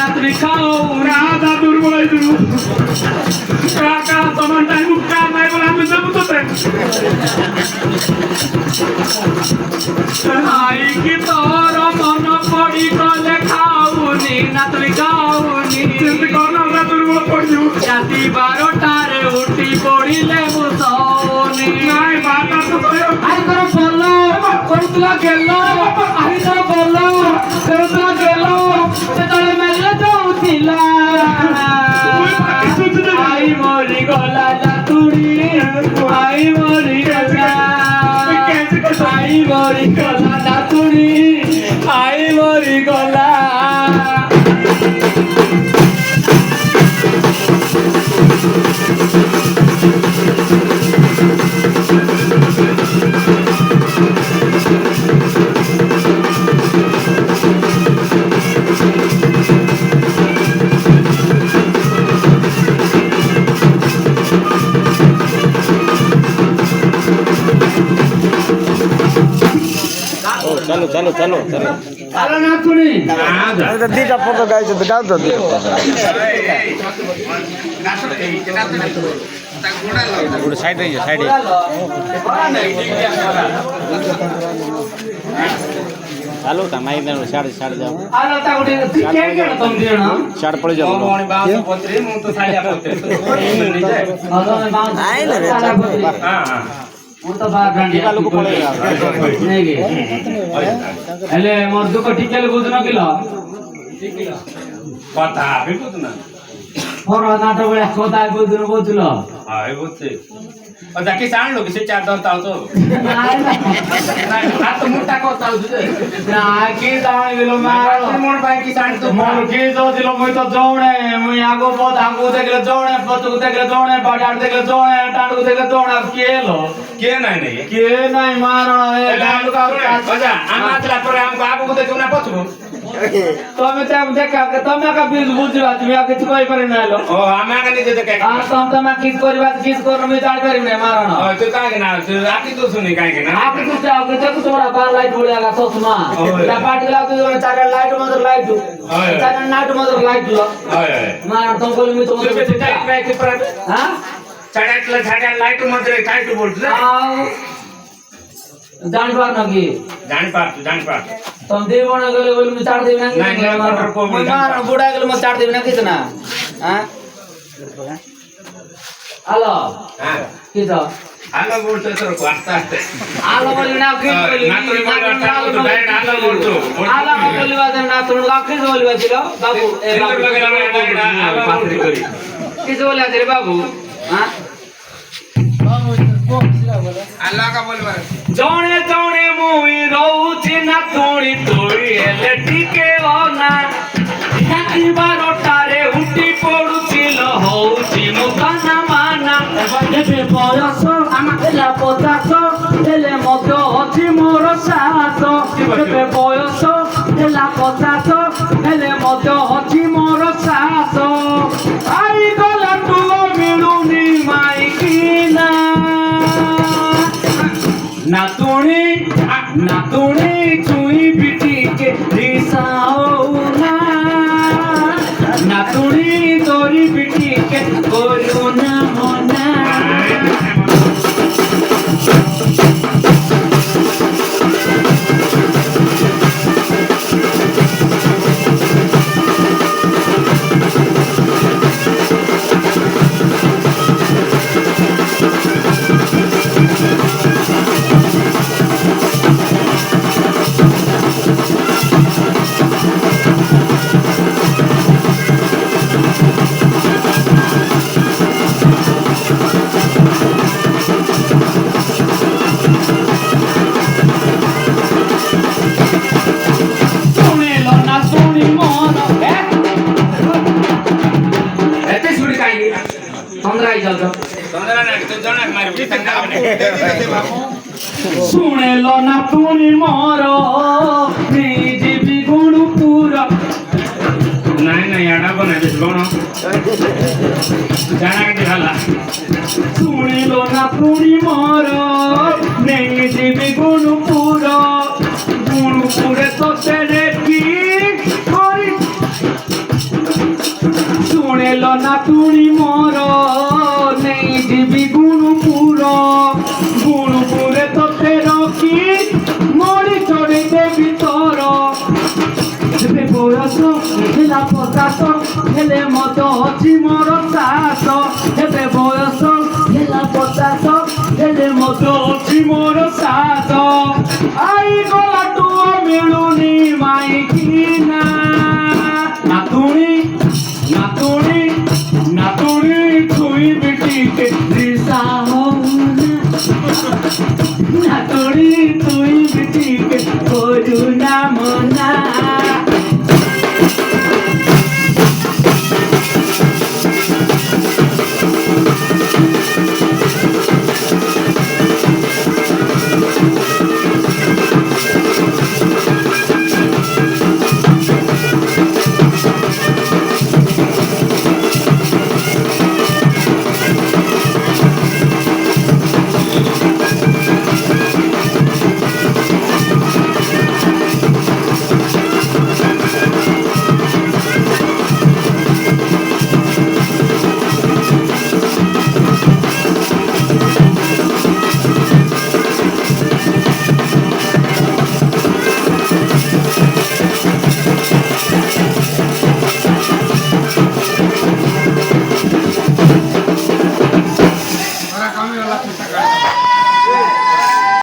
নাতনি খাও রাধা দুর্বল কাকা তোমার টাইম কাম নাই বলে আমি যাবো তো আই কি তোর মন পড়ি গলে খাওনি নাতনি খাওনি চিন্তা কর না আমরা দুর্বল পড়িও রাতি 12টারে উঠি পড়িলে মুসৌনি নাই বাতা তো আই করে বললো করতলা গেল আই করে বললো করতলা গেল তেতলে মেলে যাউতিলা আই মরি গলা নাতুড়ি আই মরি গলা আই মরি গলা নাতুড়ি আই মরি গলা चलो चलो चलो चलो আরে নাতুড়ি दीटा फोटो गाइस तो गाओ तो गुड साइड रही है साइड चलो ता माइक ने साइड साइड जाओ আরে তা ওটা তুই কে কে তুমি দিও না साइड पड़ जाओ মনি বাস পত্রে মু তো সাইডা পত্রে আদমে বাউন্স আই না রে হ্যাঁ হ্যাঁ ମୁଁ ତ ବାହାର ଗାଣ୍ଡି टीका लोग पड़ेगा ନାଇଁ କି ହେଲେ ମୋର ଦୁଃଖ ଟିକେ ବୁଝୁନ କିଲ কথা বিপুত না ମୋର ନାଟ ଭଳିଆ କଥା ବୁଝୁନ ବୁଝୁଲ হাই বুঝছে ও যাকে জানলো কি সে চার দর তাও তো না আর তো মোটা কথা বুঝছে ନା କି ଜାଣିବିଲ ମାର মোর ভাই কি জানি তো ମୋର କି ଦଉଥିଲ ମୁଇଁ ତ ଜଣେ ମୁଇଁ ଆଗକୁ ଦେଖିଲେ ଜଣେ ପଛକୁ ଦେଖିଲେ ଜଣେ ବାଡାଡ ଦେଖିଲେ ଜଣେ ଟାଣକୁ ଦେଖିଲେ ଜଣେ କିଏ ହେଲ কে নাই নাই କିଏ ନାଇଁ ମାରଣ ଏ ଗାଁକୁ বাজা আমি আসলা পরে আমাকে আগুকে দেখো না পছবো ତମେ ଦେଖା ତମେ ଏକା ବୁଝିବା তুমি ଆଉ କିଛି କହିପାରିବି ନାହିଁ ଲୋ ও আমি আগে নিজে দেখে ଆଉ ତମେ କିଛି କରିବା କିଛି କର ମୁଇଁ ଜାଣିପାରିବି ନାହିଁ ମାରଣ ও তুই কাকে না তুই আকি তো শুনি কাকে না आप कुछ आओ कि तक तुम्हारा बार लाइट बोलेगा चश्मा या पार्टी लाओ तो चार लाइट मदर लाइट चार नाइट मदर लाइट लो হয় হয় मार तुम बोल मैं তুই বেশি টাইট নাই কি পরে हां ছাড়াটলা ছাড়া লাইট মধ্যে টাইট বলছিস आओ जान पार न की জানি পার तुम देवण गले बोल मैं चार देव ना नहीं, मोटर को भी मार बुढ़ा गले मैं चार देव ना कितना हां हेलो হ্যাঁ की तो আলো বলতে তোর আস্তে আস্তে आलो बोली ना की बोली না তুই বলতে তো ডাইরেক্ট আলো বলতো आलो बोली बात ना तुम लाख बोली बात लो बाबू ए সিঙ্গল লগে আলো পাত্রি করি किस बोले रे बाबू हां আল্লাহ কা বলবা জনে জনে মুই রହୁছি না তোড়ি তোড়ি এলে টিকে না রাতি 12টারে উঠি পড়ুছিল হউছি মুখানা মানা ଏବେ ବୟସ আমাকে ପଚାଶ ହେଲେ ମଧ୍ୟ ଅଛି ମୋର ସାହସ ଏବେ ବୟସ ହେଲା 50 ହେଲେ ମଧ୍ୟ ଅଛି ମୋର ସାହସ ଆଇ ଗଲା ତୁ ମିଳୁନି ମାଇକିନା নাতুনি নাতুনি চুই বিটিকে দিশাও না নাতুনি তোরি বিটিকে করুণা মনা শুনেলো না তুমি মর জীবী গুণপুর নাই নাই আড়া বনাই দিস বনো জানা কে ভালা শুনিলো না তুমি মর জীবী গুণপুর গুণপুরে তো তেরে কি করি গেল না তুড়ি মর নেই দিবি গুণপুরে তোতে রকি মরি চড়ি দেবি তোর ଏବେ ବୟସ ହେଲା 50 ହେଲେ ମଦ ଅଛି ମୋର ଚାଷ ଏବେ ବୟସ ହେଲା 50 ହେଲେ ମଦ ଅଛି ମୋର ଚାଷ ଆଇ ଗଲା ଟୁଅ ମିଳୁନି ମାଇକି